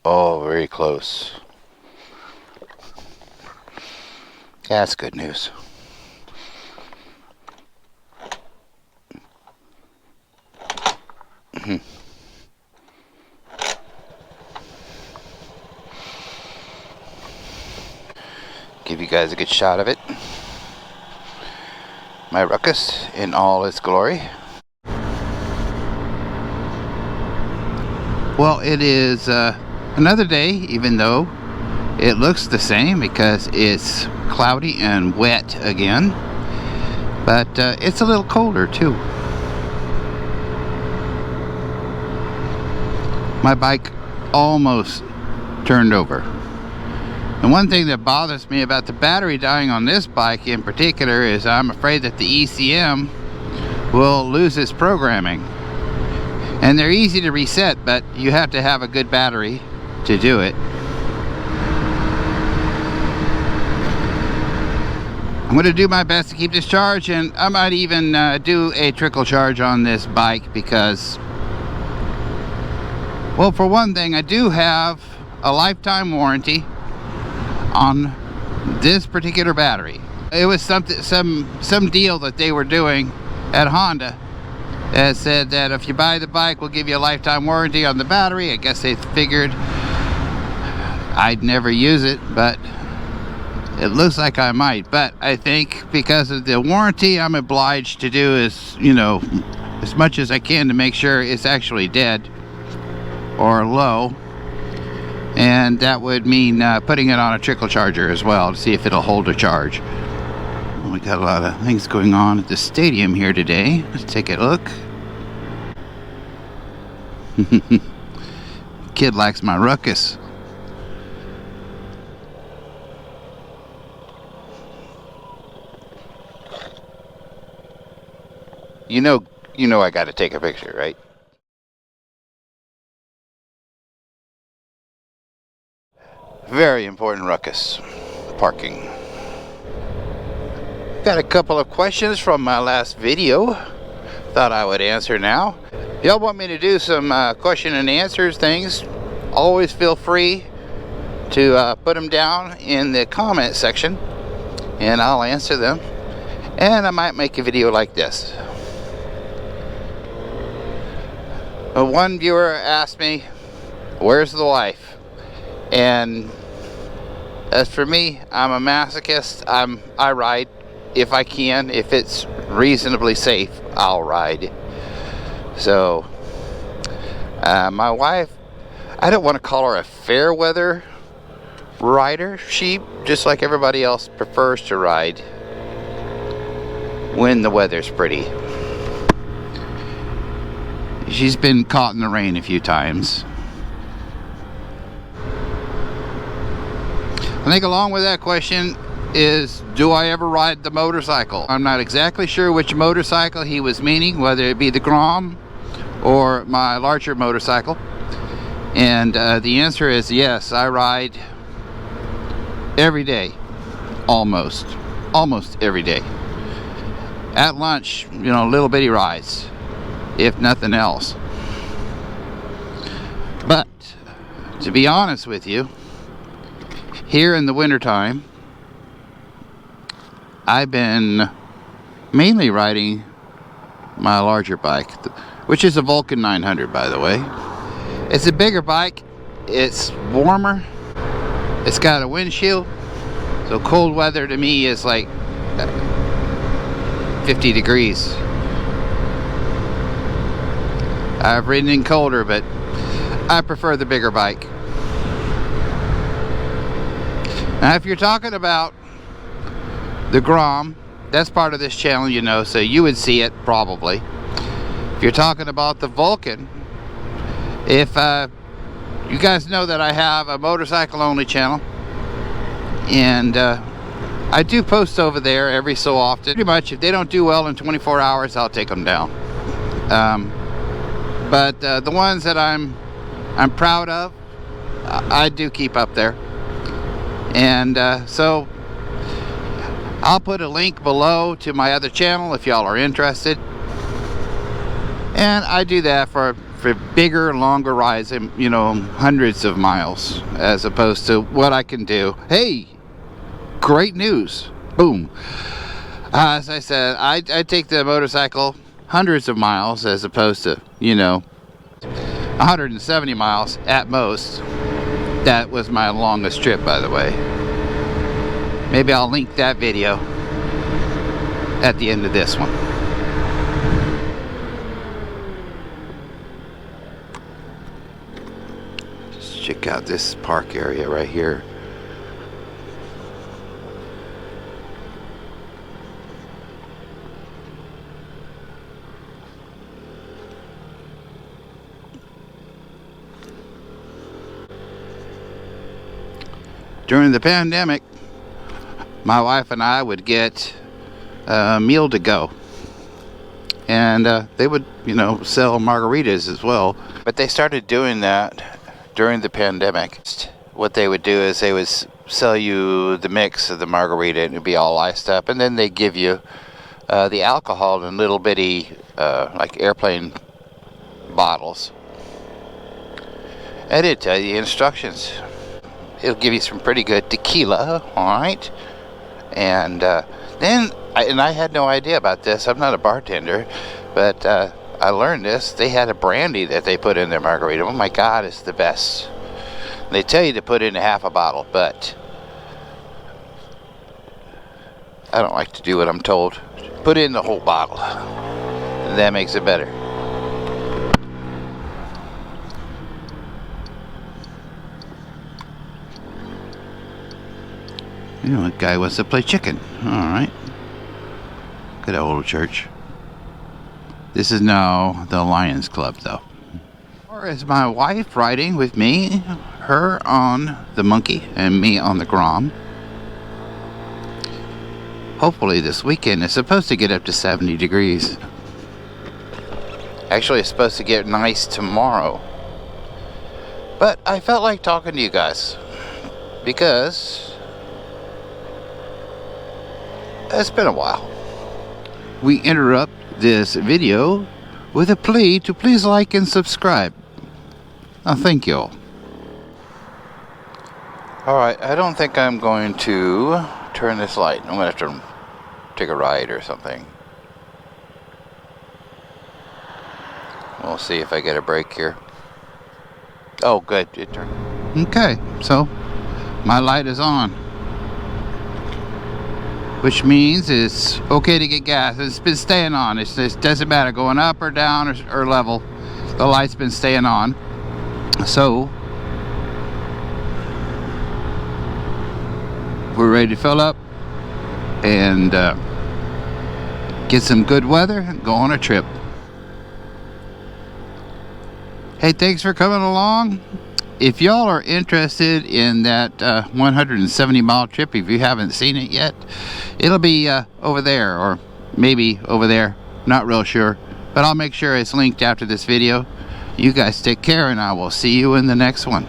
Oh, very close. Yeah, that's good news. Give you guys a good shot of it. My Ruckus in all its glory. Well, it is another day, even though it looks the same because it's cloudy and wet again. But it's a little colder too. My bike almost turned over. And one thing that bothers me about the battery dying on this bike in particular is I'm afraid that the ECM will lose its programming. And they're easy to reset, but you have to have a good battery to do it. I'm going to do my best to keep this charged, and I might even do a trickle charge on this bike because, well, for one thing, I do have a lifetime warranty on this particular battery. It was some deal that they were doing at Honda that said that if you buy the bike, we'll give you a lifetime warranty on the battery. I guess they figured I'd never use it, but it looks like I might. But I think because of the warranty, I'm obliged to do is, you know, as much as I can to make sure it's actually dead or low. And that would mean putting it on a trickle charger as well to see if it'll hold a charge. Well, we got a lot of things going on at the stadium here today. Let's take a look. Kid likes my Ruckus. You know I got to take a picture, right? Very important Ruckus. Parking. Got a couple of questions from my last video. Thought I would answer now. If y'all want me to do some question and answers things, always feel free to put them down in the comment section and I'll answer them. And I might make a video like this. One viewer asked me, where's the wife? And as for me, I'm a masochist. I ride if I can. If it's reasonably safe, I'll ride. So my wife, I don't want to call her a fair weather rider. She, just like everybody else, prefers to ride when the weather's pretty. She's been caught in the rain a few times. I think along with that question is, do I ever ride the motorcycle? I'm not exactly sure which motorcycle he was meaning, whether it be the Grom or my larger motorcycle. And the answer is yes, I ride every day, almost every day. At lunch, you know, little bitty rides, if nothing else. But to be honest with you, here in the wintertime, I've been mainly riding my larger bike, which is a Vulcan 900, by the way. It's a bigger bike, it's warmer, it's got a windshield, so cold weather to me is like 50 degrees. I've ridden in colder, but I prefer the bigger bike. Now, if you're talking about the Grom, that's part of this channel, you know, so you would see it probably. If you're talking about the Vulcan, if you guys know that I have a motorcycle only channel, and I do post over there every so often. Pretty much, if they don't do well in 24 hours, I'll take them down. But the ones that I'm proud of, I do keep up there. And so I'll put a link below to my other channel if y'all are interested. And I do that for for bigger, longer rides, and you know, hundreds of miles, as opposed to what I can do. Hey, great news! Boom. As I said, I take the motorcycle hundreds of miles, as opposed to, you know, 170 miles at most. That was my longest trip, by the way. Maybe I'll link that video at the end of this one. Just check out this park area right here. During the pandemic, my wife and I would get a meal to go, and they would, you know, sell margaritas as well. But they started doing that during the pandemic. What they would do is they would sell you the mix of the margarita, and it would be all iced up, and then they give you the alcohol in little bitty like airplane bottles, and it'd tell you instructions. It'll give you some pretty good tequila, alright? And then, I had no idea about this. I'm not a bartender, but I learned this. They had a brandy that they put in their margarita. Oh my God, it's the best. They tell you to put in half a bottle, but I don't like to do what I'm told. Put in the whole bottle. That makes it better. You know, that guy wants to play chicken. Alright. Good old church. This is now the Lions Club, though. Or is my wife riding with me, her on the monkey and me on the Grom. Hopefully this weekend it's supposed to get up to 70 degrees. Actually, it's supposed to get nice tomorrow. But I felt like talking to you guys because it's been a while. We interrupt this video with a plea to please like and subscribe. Thank you all. Alright, I don't think I'm going to turn this light. I'm going to have to take a ride or something. We'll see if I get a break here. Oh, good. It turned. Okay, so my light is on, which means it's okay to get gas. It's been staying on. It doesn't matter going up or down or level. The light's been staying on. So we're ready to fill up and get some good weather and go on a trip. Hey, thanks for coming along. If y'all are interested in that 170 mile trip, if you haven't seen it yet, it'll be over there, or maybe over there, not real sure, but I'll make sure it's linked after this video. You guys take care, and I will see you in the next one.